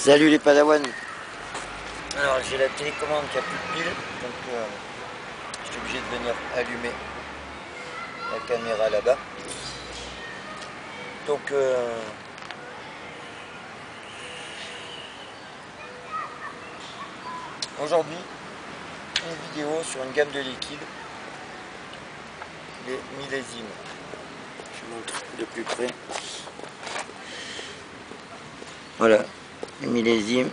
Salut les padawans. Alors j'ai la télécommande qui a plus de pile, donc je suis obligé de venir allumer la caméra là-bas. Donc aujourd'hui une vidéo sur une gamme de liquides, les millésimes. Je vous montre de plus près. Voilà, les millésimes,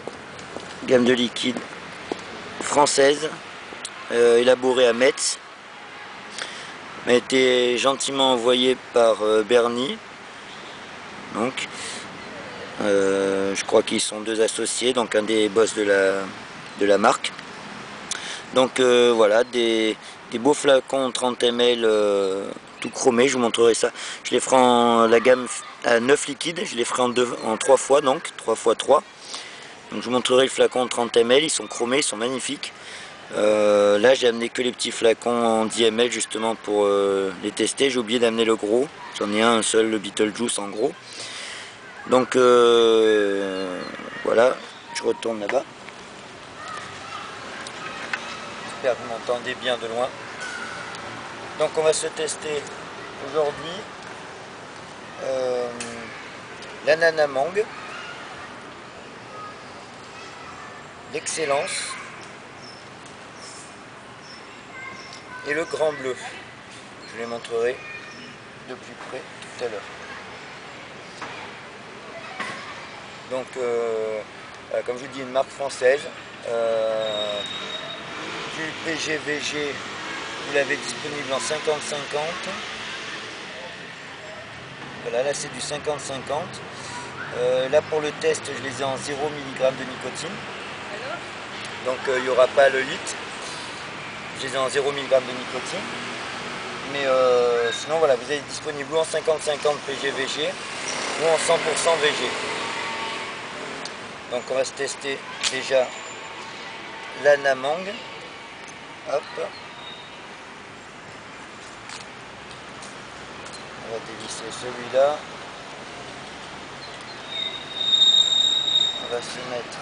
gamme de liquide française, élaborée à Metz, m'a été gentiment envoyée par Bernie. Donc, je crois qu'ils sont deux associés, donc un des boss de la marque. Donc voilà, des beaux flacons 30 ml tout chromés, je vous montrerai ça. Je les ferai en la gamme à 9 liquides, je les ferai en 3 fois, donc 3 x 3. Donc je vous montrerai le flacon 30 ml, ils sont chromés, ils sont magnifiques. Là j'ai amené que les petits flacons en 10 ml justement pour les tester. J'ai oublié d'amener le gros, j'en ai un seul, le Beetlejuice en gros. Donc voilà, je retourne là-bas. J'espère que vous m'entendez bien de loin. Donc on va se tester aujourd'hui l'ananas mangue, l'excellence et le grand bleu. Je les montrerai de plus près tout à l'heure. Donc comme je vous dis, une marque française, du PGVG, vous l'avez disponible en 50-50. Voilà, là c'est du 50-50. Là pour le test, je les ai en 0 mg de nicotine. Donc il n'y aura pas le litre. Je les ai en 0 mg de nicotine. Mais sinon voilà, vous avez disponible ou en 50-50 PGVG ou en 100% VG. Donc on va se tester déjà l'ananas mangue. Hop. On va dévisser celui-là. On va se mettre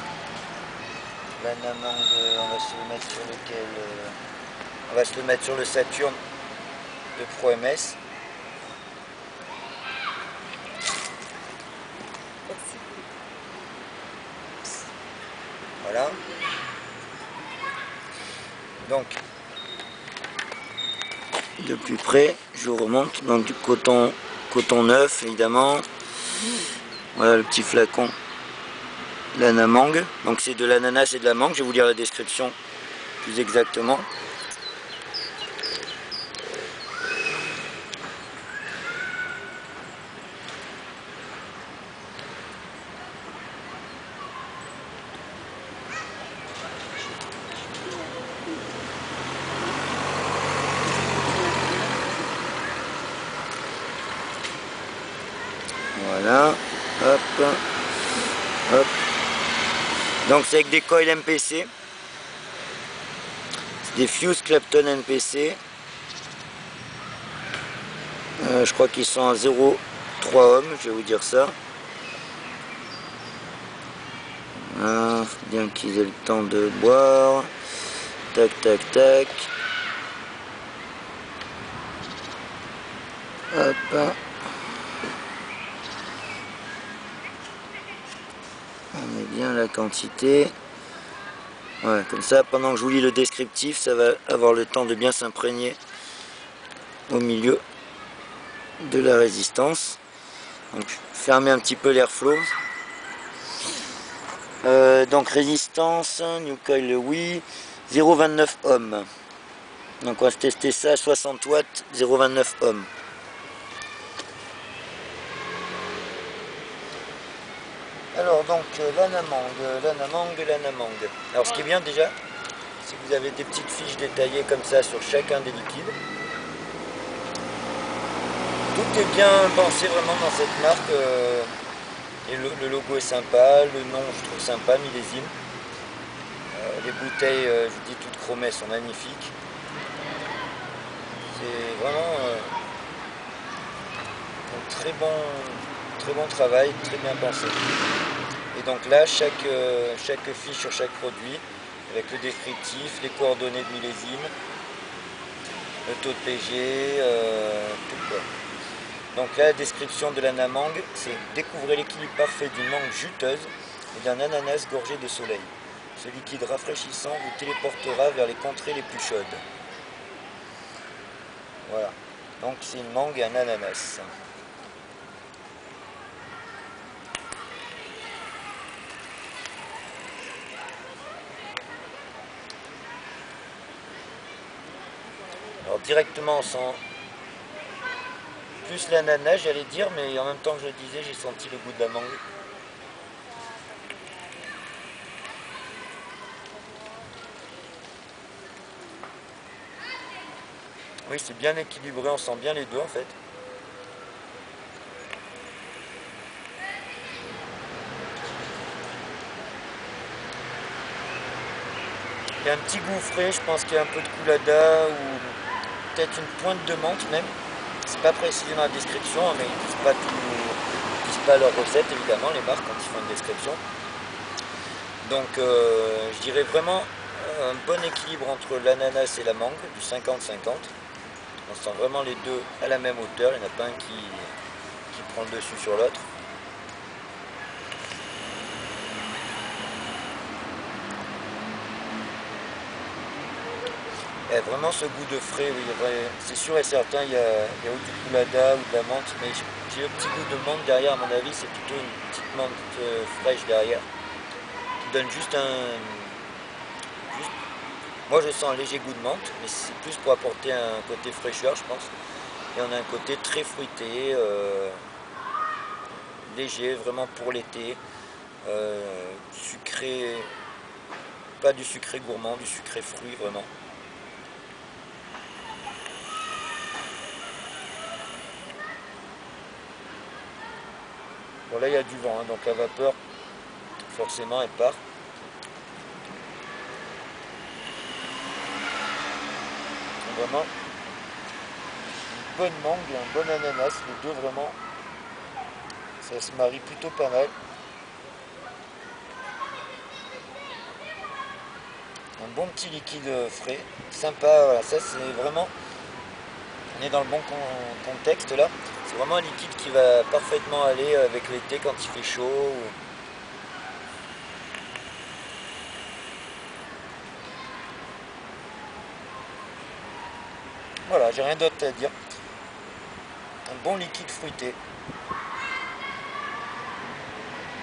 l'ananas mangue, on va se le mettre sur lequel on va se le mettre sur le Saturn de Pro MS. Voilà. Donc de plus près, je vous remonte. Donc du coton neuf évidemment. Voilà le petit flacon. L'ananas mangue. Donc c'est de l'ananas et de la mangue. Je vais vous lire la description plus exactement. Voilà, hop, hop. Donc c'est avec des coils MPC, c'est des Fuse Clapton MPC. Je crois qu'ils sont à 0,3 ohms, je vais vous dire ça. Voilà, faut bien qu'ils aient le temps de boire. Tac, tac, tac. Hop. On met bien la quantité. Ouais, comme ça, pendant que je vous lis le descriptif, ça va avoir le temps de bien s'imprégner au milieu de la résistance. Donc, fermez un petit peu l'airflow. Donc, résistance, New Coil, oui, 0,29 ohms. Donc, on va se tester ça à 60 watts, 0,29 ohms. Alors donc l'ananas mangue. Alors ce qui est bien déjà, c'est que vous avez des petites fiches détaillées comme ça sur chacun des liquides. Tout est bien pensé vraiment dans cette marque. Et le logo est sympa, le nom je trouve sympa, millésime. Les bouteilles, je vous dis toutes chromées, sont magnifiques. C'est vraiment un très bon travail, très bien pensé. Et donc là, chaque fiche sur chaque produit, avec le descriptif, les coordonnées de millésime, le taux de PG, tout quoi. Donc là, la description de l'anamangue, c'est « Découvrez l'équilibre parfait d'une mangue juteuse et d'un ananas gorgé de soleil. Ce liquide rafraîchissant vous téléportera vers les contrées les plus chaudes. » Voilà. Donc c'est une mangue et un ananas. Alors directement on sent plus l'ananas, j'allais dire, mais en même temps que je le disais, j'ai senti le goût de la mangue. Oui, c'est bien équilibré, on sent bien les deux en fait. Il y a un petit goût frais, je pense qu'il y a un peu de coulada ou peut-être une pointe de menthe même. C'est pas précisé dans la description, mais ils disent pas ils disent pas leur recette évidemment, les marques, quand ils font une description. Donc je dirais vraiment un bon équilibre entre l'ananas et la mangue, du 50-50. On sent vraiment les deux à la même hauteur, il n'y en a pas un qui prend le dessus sur l'autre. Il y a vraiment ce goût de frais, oui, c'est sûr et certain, il y a ou du coulada ou de la menthe, mais j'ai le petit goût de menthe derrière, à mon avis, c'est plutôt une petite menthe fraîche derrière, qui donne juste moi je sens un léger goût de menthe, mais c'est plus pour apporter un côté fraîcheur, je pense. Et on a un côté très fruité, léger, vraiment pour l'été, sucré, pas du sucré gourmand, du sucré fruit vraiment. Bon là il y a du vent, hein, donc la vapeur forcément elle part. Vraiment une bonne mangue et un bon ananas, les deux vraiment, ça se marie plutôt pas mal. Un bon petit liquide frais, sympa, voilà, ça c'est vraiment, on est dans le bon contexte là. C'est vraiment un liquide qui va parfaitement aller avec l'été quand il fait chaud. Voilà, j'ai rien d'autre à dire. Un bon liquide fruité.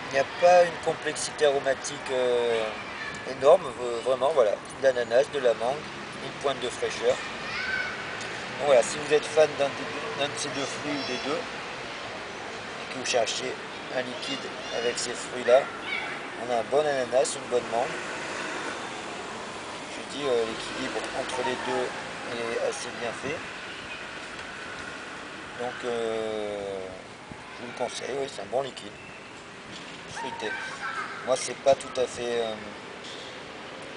Il n'y a pas une complexité aromatique énorme, vraiment, voilà. De l'ananas, de la mangue, une pointe de fraîcheur. Donc voilà, si vous êtes fan d'un de ces deux fruits ou des deux, et que vous cherchez un liquide avec ces fruits-là, on a un bon ananas, une bonne mangue. Je dis l'équilibre entre les deux est assez bien fait. Donc je vous le conseille, oui, c'est un bon liquide. Fruité. Moi c'est pas tout à fait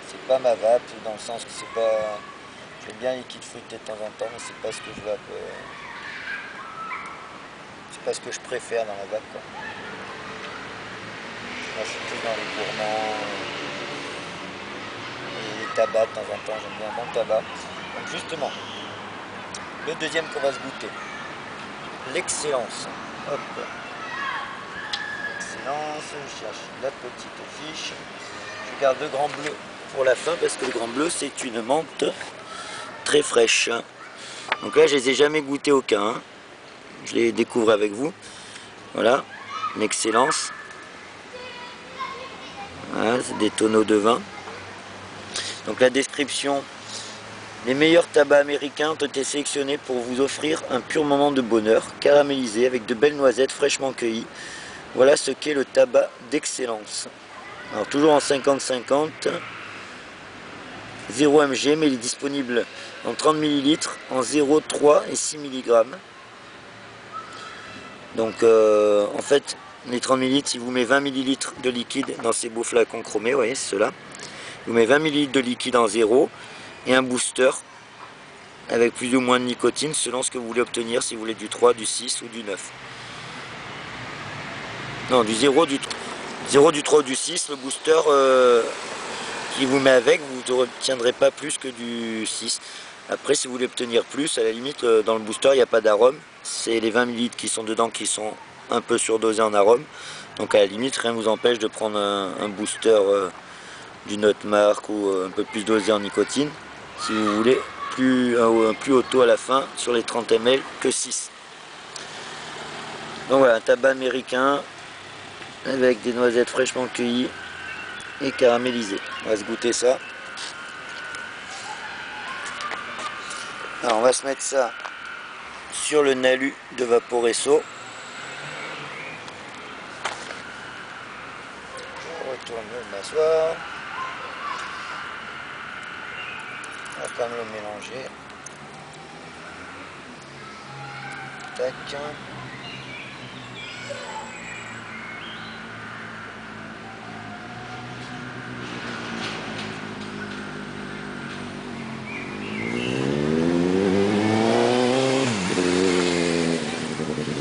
c'est pas ma vape, dans le sens que c'est pas, j'aime bien liquide fruité de temps en temps, mais c'est pas ce que je vape, c'est pas ce que je préfère dans la vape quoi. Moi je suis plus dans les gourmands et les tabacs de temps en temps, j'aime bien un bon tabac. Donc justement, le deuxième qu'on va se goûter, l'excellence. Hop. Excellence, je cherche la petite fiche. Je garde le grand bleu pour la fin parce que le grand bleu c'est une menthe très fraîche. Donc là je les ai jamais goûté aucun, hein. Je les découvre avec vous. Voilà, une excellence. Voilà, c'est des tonneaux de vin. Donc la description: les meilleurs tabacs américains ont été sélectionnés pour vous offrir un pur moment de bonheur, caramélisé avec de belles noisettes fraîchement cueillies. Voilà ce qu'est le tabac d'excellence. Alors toujours en 50-50, 0 mg, mais il est disponible en 30 ml, en 0, 3 et 6 mg. Donc en fait, les 30 ml, il vous met 20 ml de liquide dans ces beaux flacons chromés, vous voyez, c'est ceux-là. Il vous met 20 ml de liquide en 0 et un booster avec plus ou moins de nicotine selon ce que vous voulez obtenir, si vous voulez du 3, du 6 ou du 9. Non, du 0, du 3. 0 du 3 ou du 6, le booster qui vous met avec, vous n'obtiendrez pas plus que du 6. Après, si vous voulez obtenir plus, à la limite, dans le booster, il n'y a pas d'arôme. C'est les 20 ml qui sont dedans qui sont un peu surdosés en arôme. Donc à la limite, rien ne vous empêche de prendre un booster d'une autre marque ou un peu plus dosé en nicotine. Si vous voulez, un plus haut taux à la fin sur les 30 ml que 6. Donc voilà, un tabac américain avec des noisettes fraîchement cueillies et caramélisées. On va se goûter ça. Alors on va se mettre ça sur le Nalu de Vaporesso. Je retourne le m'asseoir. On va quand même le mélanger. Tac.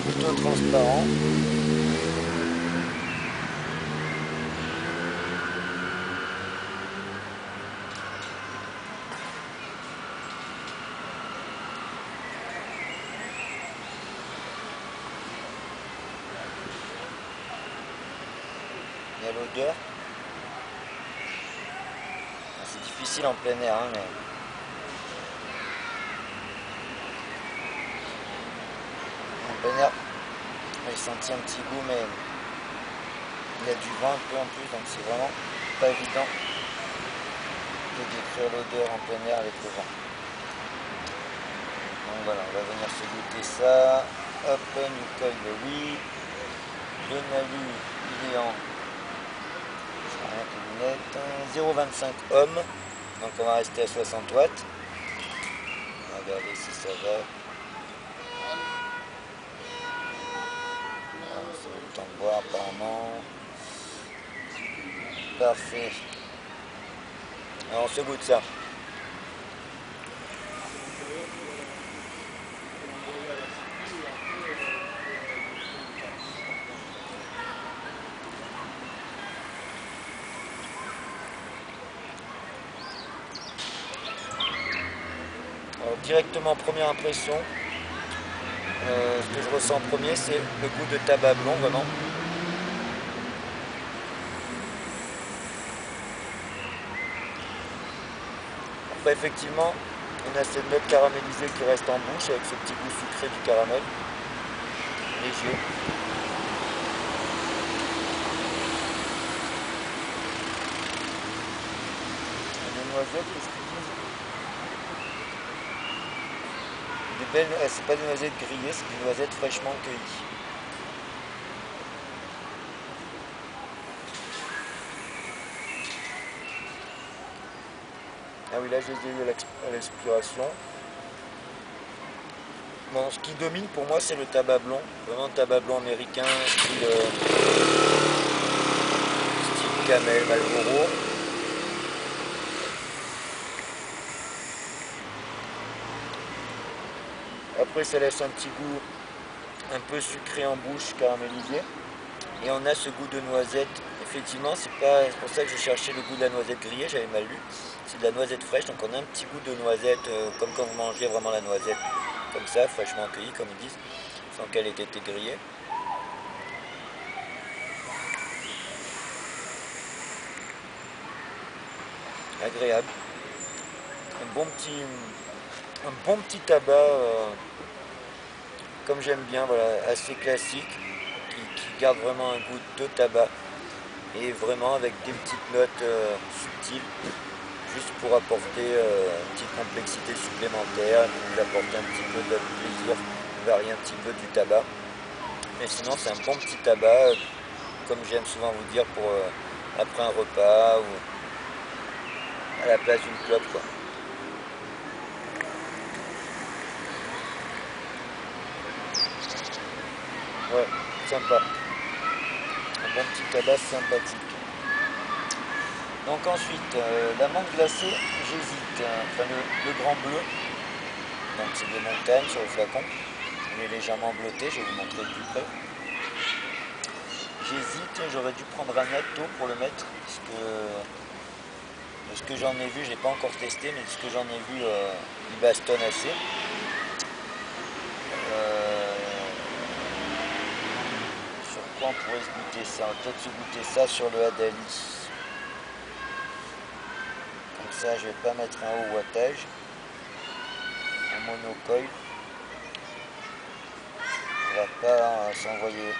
Plutôt transparent. Il y a l'odeur. C'est difficile en plein air, hein, mais... En plein air, j'ai senti un petit goût, mais il y a du vent un peu en plus, donc c'est vraiment pas évident de décrire l'odeur en plein air avec le vent. Donc voilà, on va venir se goûter ça. Hop, Nicole, oui. Le Nalu, il est en... 0,25 ohms, donc on va rester à 60 watts. On va regarder si ça va. C'est le temps de boire apparemment. Parfait. Alors on se goûte ça. Alors, directement, première impression, ce que je ressens en premier, c'est le goût de tabac blond, vraiment. Après, effectivement, on a cette note caramélisée qui reste en bouche avec ce petit goût sucré du caramel, léger. Des noisettes, qu'est-ce qu'ils disent? Des belles, c'est pas des noisettes grillées, c'est des noisettes fraîchement cueillies. Ah oui, là je les ai eu à l'expiration. Bon, ce qui domine pour moi c'est le tabac blond, vraiment tabac blond américain, style Camel, Marlboro. Après ça laisse un petit goût un peu sucré en bouche, caramélisé. Et on a ce goût de noisette. Effectivement, c'est pour ça que je cherchais le goût de la noisette grillée, j'avais mal lu. C'est de la noisette fraîche, donc on a un petit goût de noisette, comme quand vous mangez vraiment la noisette, comme ça, fraîchement cueillie, comme ils disent, sans qu'elle ait été grillée. Agréable. Un bon petit tabac, comme j'aime bien, voilà, assez classique, qui garde vraiment un goût de tabac. Et vraiment avec des petites notes subtiles, juste pour apporter une petite complexité supplémentaire, vous apporter un petit peu de plaisir, varier un petit peu du tabac. Mais sinon c'est un bon petit tabac, comme j'aime souvent vous dire, pour après un repas ou à la place d'une clope, quoi. Ouais, sympa. Un bon petit tabac sympathique. Donc ensuite, la menthe glacée, j'hésite. Enfin, le grand bleu, donc c'est des montagnes sur le flacon. Il est légèrement bleuté, je vais vous montrer de plus près. j'hésite, j'aurais dû prendre un Atto pour le mettre, parce que de ce que j'en ai vu, je l'ai pas encore testé, mais de ce que j'en ai vu, il bastonne assez. Sur quoi on pourrait se goûter ça? On va peut-être se goûter ça sur le Adali. Comme ça, je vais pas mettre un haut wattage, un monocoil. On va pas s'envoyer.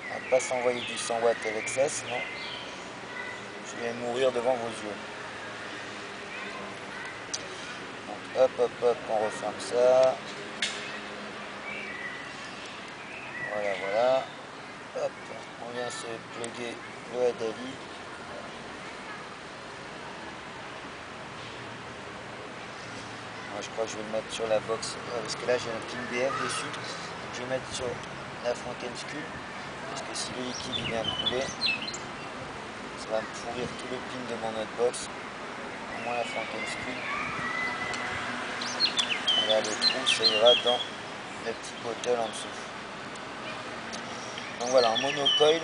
On va pas s'envoyer du 100 watts avec ça, sinon je vais mourir devant vos yeux. Donc hop hop hop, on referme ça. Voilà, voilà. Hop, on vient se plugger le Adali. Moi, je crois que je vais le mettre sur la box, parce que là j'ai un pin BF dessus. Donc, je vais mettre sur la Frankenskull, parce que si le liquide il vient couler, ça va me pourrir tout le pin de mon autre box. Au moins la Frankenskull. Et là, le trou, ça ira dans le petit bottle en dessous. Donc voilà, en monocoil,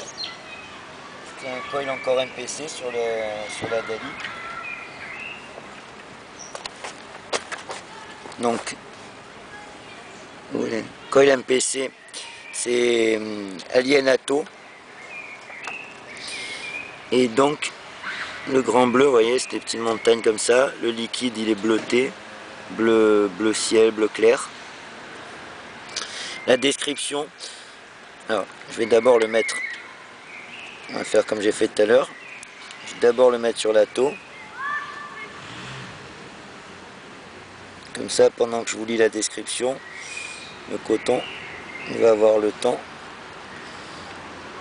c'est un coil encore MPC sur la Dali. Donc, voilà, coil MPC, c'est Alien Atto. Et donc, le grand bleu, vous voyez, c'est des petites montagnes comme ça. Le liquide, il est bleuté, bleu ciel, bleu clair. La description, alors, je vais d'abord le mettre, on va faire comme j'ai fait tout à l'heure. Je vais d'abord le mettre sur l'Atto. Comme ça, pendant que je vous lis la description, le coton, il va avoir le temps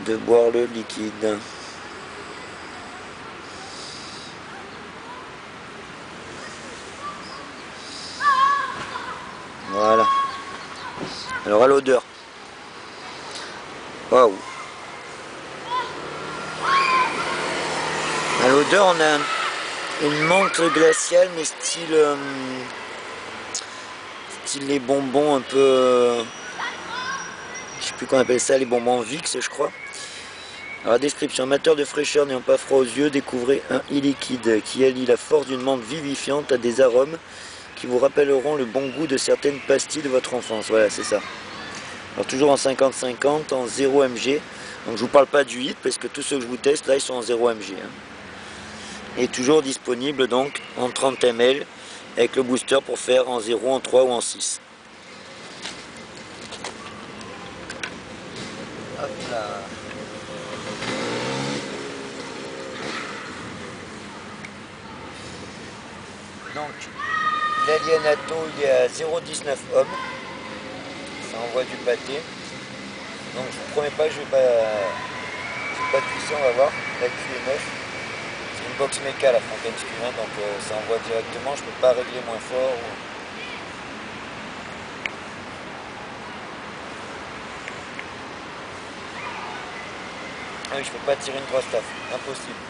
de boire le liquide. Voilà. Alors à l'odeur. Waouh. À l'odeur, on a une menthe glaciale, mais style les bonbons un peu, je sais plus qu'on appelle ça, les bonbons Vicks, je crois. Alors la description: amateur de fraîcheur n'ayant pas froid aux yeux, découvrez un e-liquide qui allie la force d'une menthe vivifiante à des arômes qui vous rappelleront le bon goût de certaines pastilles de votre enfance. Voilà, c'est ça. Alors toujours en 50-50, en 0 mg. Donc je vous parle pas du hit, parce que tous ceux que je vous teste là, ils sont en 0 mg. Hein. Et toujours disponible donc en 30 ml, avec le booster pour faire en 0, en 3 ou en 6. Hop là. Donc, l'Alien Atto, il est à 0,19 ohms. Ça envoie du pâté. Donc, je vous promets pas que je vais pas toucher, on va voir. La cuve est 9. C'est une box méca la Frankenskull, hein, donc ça envoie directement. Je peux pas régler moins fort. Ah oui, je peux pas tirer une grosse taf, impossible.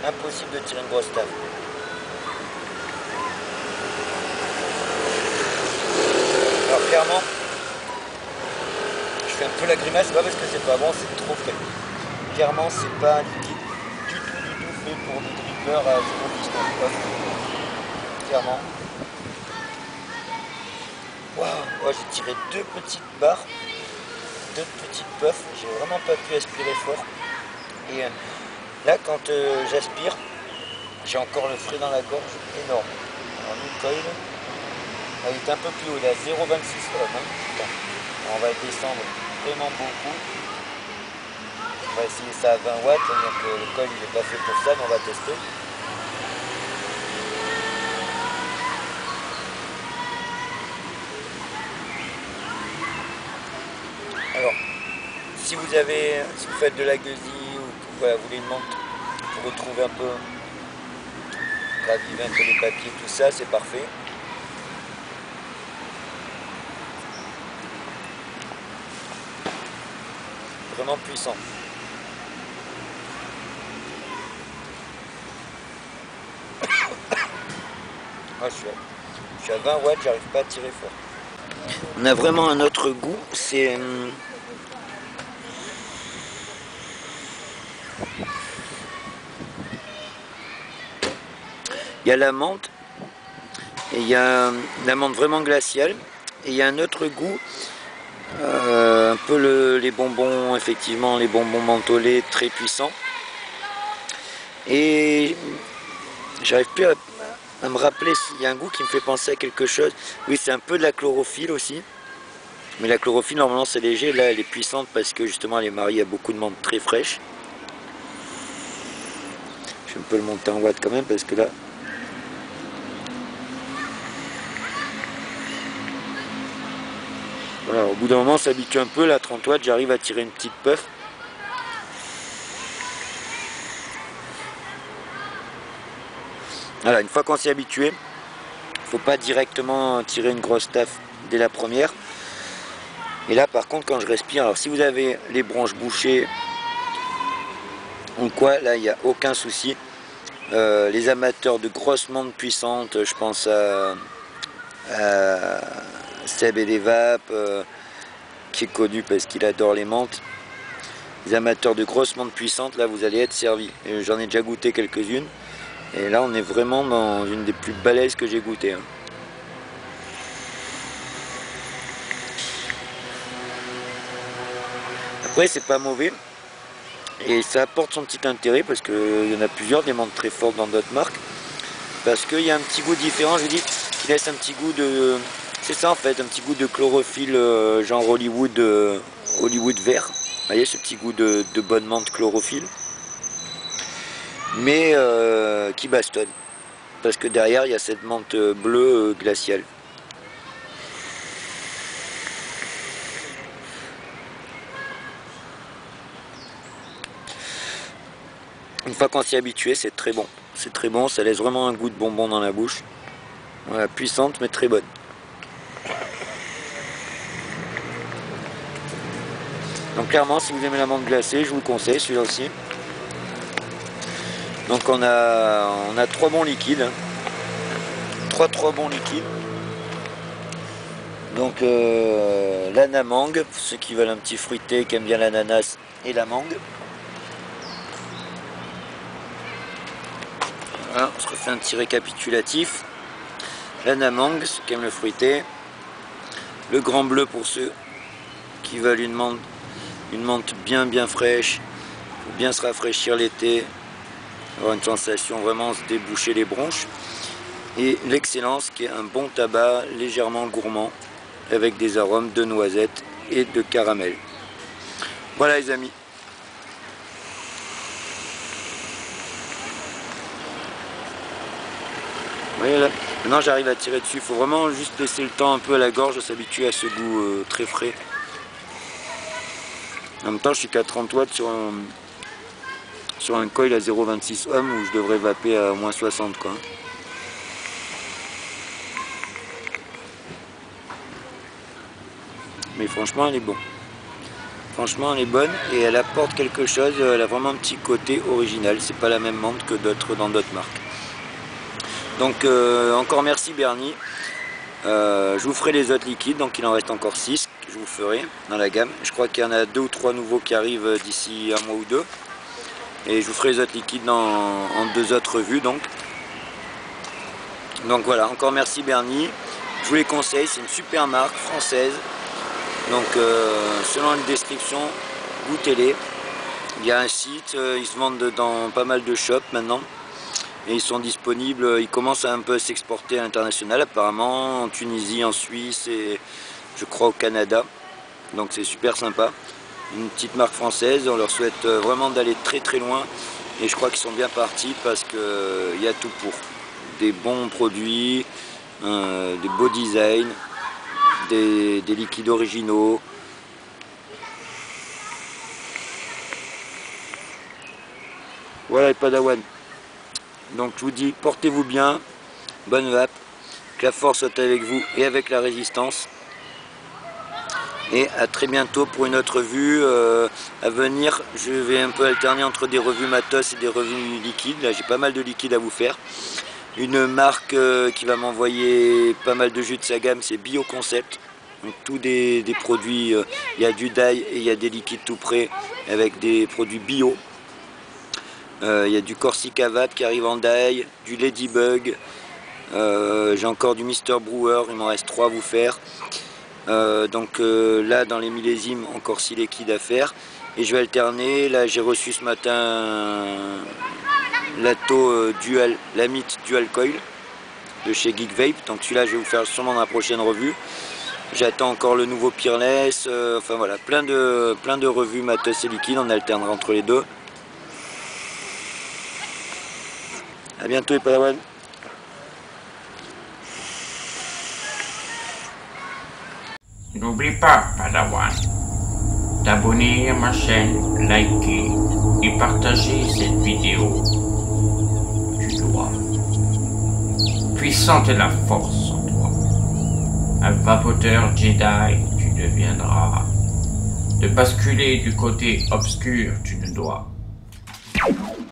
Impossible de tirer une grosse taf. Alors clairement, je fais un peu la grimace, pas parce que c'est pas bon, c'est trop frais. Clairement, c'est pas un liquide du tout fait pour des drippers à 0,19 ohms. Clairement. Waouh, oh, j'ai tiré deux petites barres, deux petites puffs, j'ai vraiment pas pu aspirer fort. Et là, quand j'aspire, j'ai encore le frais dans la gorge énorme. Alors, le coil, il est un peu plus haut, il est à 0,26 ohms. Hein. On va descendre vraiment beaucoup. On va essayer ça à 20 watts, donc le coil il n'est pas fait pour ça, mais on va tester. Alors, si vous faites de la gueusie ou que voilà, vous voulez une menthe pour retrouver un peu, raviver un peu les papiers, tout ça, c'est parfait. Vraiment puissant. Ah, je Je suis à 20 watts, j'arrive pas à tirer fort. On a vraiment un autre goût, c'est... Il y a la menthe, et il y a la menthe vraiment glaciale, et il y a un autre goût, un peu les bonbons, effectivement, les bonbons mentholés très puissants. Et j'arrive plus à me rappeler, il y a un goût qui me fait penser à quelque chose. Oui, c'est un peu de la chlorophylle aussi. Mais la chlorophylle, normalement, c'est léger. Là, elle est puissante parce que justement, elle est mariée à beaucoup de menthe très fraîche. Je vais un peu le monter en watts quand même parce que là... Voilà, au bout d'un moment, on s'habitue un peu. Là, 30 watts, j'arrive à tirer une petite puff. Voilà, une fois qu'on s'y est habitué, il ne faut pas directement tirer une grosse taffe dès la première. Et là par contre quand je respire, alors si vous avez les bronches bouchées ou quoi, là il n'y a aucun souci. Les amateurs de grosses menthes puissantes, je pense à Seb et les Vapes, qui est connu parce qu'il adore les menthes. Les amateurs de grosses menthes puissantes, là vous allez être servis. J'en ai déjà goûté quelques-unes. Et là on est vraiment dans une des plus balèzes que j'ai goûté. Hein. Après c'est pas mauvais. Et ça apporte son petit intérêt parce qu'il y en a plusieurs, des menthes très fortes dans d'autres marques. Parce qu'il y a un petit goût différent, je vous dis, qui laisse un petit goût de... C'est ça en fait, un petit goût de chlorophylle genre Hollywood, Hollywood vert. Vous voyez ce petit goût de bonne menthe chlorophylle. Mais qui bastonne. Parce que derrière il y a cette menthe bleue glaciale. Une fois qu'on s'y est habitué, c'est très bon. C'est très bon, ça laisse vraiment un goût de bonbon dans la bouche. Voilà, puissante mais très bonne. Donc clairement, si vous aimez la menthe glacée, je vous le conseille, celui-là aussi. Donc on a 3 bons liquides. 3 bons liquides. Donc l'anamangue, pour ceux qui veulent un petit fruité, qui aiment bien l'ananas et la mangue. Voilà, on se refait un petit récapitulatif. L'anamangue, ceux qui aiment le fruité. Le grand bleu pour ceux qui veulent une menthe bien fraîche, pour bien se rafraîchir l'été, avoir une sensation vraiment se déboucher les bronches. Et l'excellence qui est un bon tabac légèrement gourmand avec des arômes de noisettes et de caramel. Voilà les amis. Vous voyez là, maintenant j'arrive à tirer dessus. Il faut vraiment juste laisser le temps un peu à la gorge de s'habituer à ce goût très frais. En même temps je suis qu'à 30 watts sur un coil à 0,26 ohm où je devrais vaper à au moins 60 quoi. Mais franchement elle est bonne. Franchement elle est bonne et elle apporte quelque chose, elle a vraiment un petit côté original. C'est pas la même menthe que dans d'autres marques. Donc encore merci Bernie. Je vous ferai les autres liquides, donc il en reste encore 6 que je vous ferai dans la gamme. Je crois qu'il y en a 2 ou 3 nouveaux qui arrivent d'ici un mois ou deux. Et je vous ferai les autres liquides en 2 autres revues donc. Donc voilà, encore merci Bernie. Je vous les conseille, c'est une super marque française. Donc selon la description, goûtez-les. Il y a un site, ils se vendent dans pas mal de shops maintenant. Et ils sont disponibles, ils commencent à un peu s'exporter à l'international apparemment, en Tunisie, en Suisse et je crois au Canada. Donc c'est super sympa. Une petite marque française, on leur souhaite vraiment d'aller très loin. Et je crois qu'ils sont bien partis parce qu'il y a tout pour. Des bons produits, des beaux designs, des liquides originaux. Voilà les Padawan. Donc je vous dis, portez-vous bien, bonne vape, que la force soit avec vous et avec la résistance. Et à très bientôt pour une autre revue à venir. Je vais un peu alterner entre des revues matos et des revues liquides. Là j'ai pas mal de liquides à vous faire. Une marque qui va m'envoyer pas mal de jus de sa gamme, c'est Bioconcept. Donc tous des produits, il y a du dye et il y a des liquides tout prêts avec des produits bio. Il y a du Corsica Vat qui arrive en dye, du Ladybug, j'ai encore du Mr Brewer, il m'en reste 3 à vous faire. Là dans les millésimes, encore 6 liquides à faire. Et je vais alterner, là j'ai reçu ce matin l'Atto Dual, l'Amite Dual Coil de chez Geek Vape. Donc celui-là je vais vous faire sûrement dans la prochaine revue. J'attends encore le nouveau Peerless, enfin voilà, plein de revues matos et liquides, on alternera entre les deux. A bientôt les Padawan. N'oublie pas, Padawan, t'abonner à ma chaîne, liker et partager cette vidéo. Tu dois. Puissante est la force en toi. Un vapoteur Jedi, tu deviendras. De basculer du côté obscur, tu ne dois.